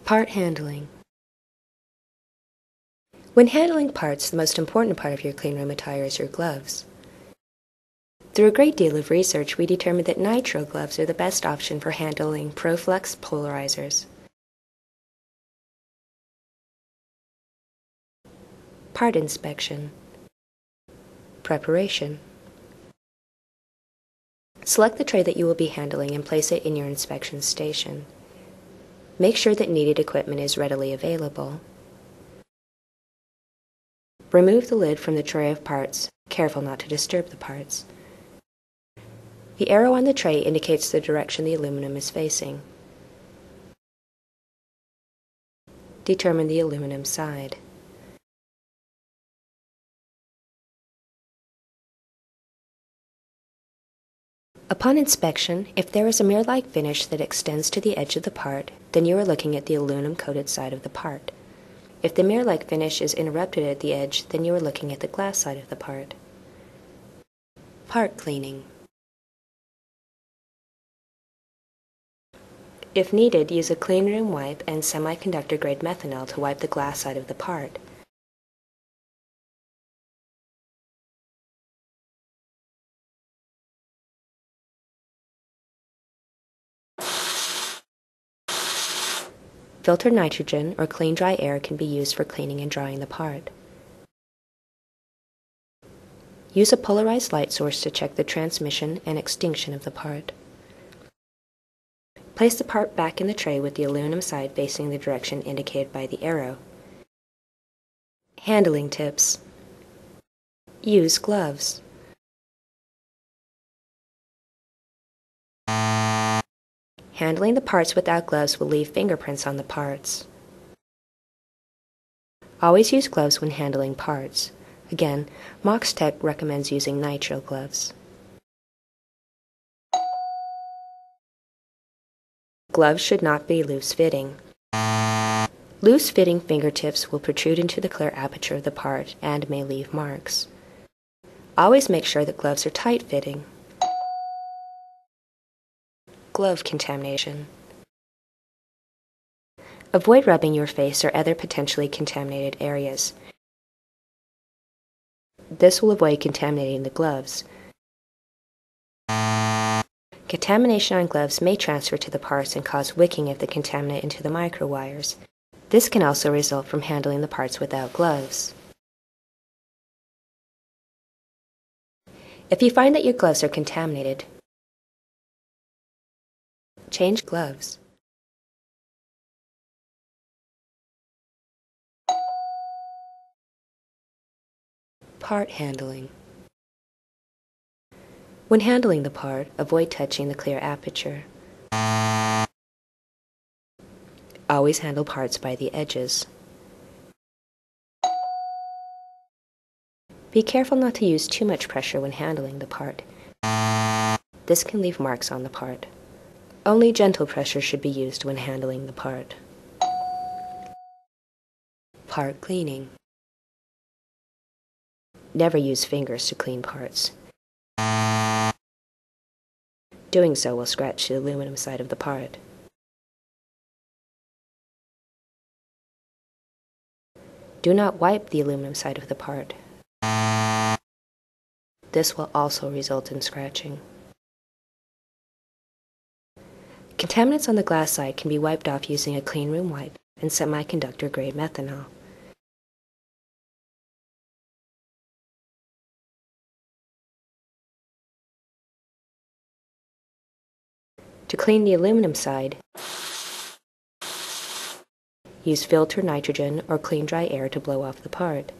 Part handling. When handling parts, the most important part of your cleanroom attire is your gloves. Through a great deal of research, we determined that nitrile gloves are the best option for handling Proflux polarizers. Part inspection. Preparation. Select the tray that you will be handling and place it in your inspection station. Make sure that needed equipment is readily available. Remove the lid from the tray of parts, careful not to disturb the parts. The arrow on the tray indicates the direction the aluminum is facing. Determine the aluminum side. Upon inspection, if there is a mirror-like finish that extends to the edge of the part, then you are looking at the aluminum-coated side of the part. If the mirror-like finish is interrupted at the edge, then you are looking at the glass side of the part. Part cleaning. If needed, use a cleanroom wipe and semiconductor-grade methanol to wipe the glass side of the part. Filtered nitrogen or clean dry air can be used for cleaning and drying the part. Use a polarized light source to check the transmission and extinction of the part. Place the part back in the tray with the aluminum side facing the direction indicated by the arrow. Handling tips. Use gloves. Handling the parts without gloves will leave fingerprints on the parts. Always use gloves when handling parts. Again, MoxTech recommends using nitrile gloves. Gloves should not be loose-fitting. Loose-fitting fingertips will protrude into the clear aperture of the part and may leave marks. Always make sure that gloves are tight-fitting. Glove contamination. Avoid rubbing your face or other potentially contaminated areas. This will avoid contaminating the gloves. Contamination on gloves may transfer to the parts and cause wicking of the contaminant into the microwires. This can also result from handling the parts without gloves. If you find that your gloves are contaminated, change gloves. Part handling. When handling the part, avoid touching the clear aperture. Always handle parts by the edges. Be careful not to use too much pressure when handling the part. This can leave marks on the part. Only gentle pressure should be used when handling the part. Part cleaning. Never use fingers to clean parts. Doing so will scratch the aluminum side of the part. Do not wipe the aluminum side of the part. This will also result in scratching. Contaminants on the glass side can be wiped off using a cleanroom wipe and semiconductor-grade methanol. To clean the aluminum side, use filtered nitrogen or clean dry air to blow off the part.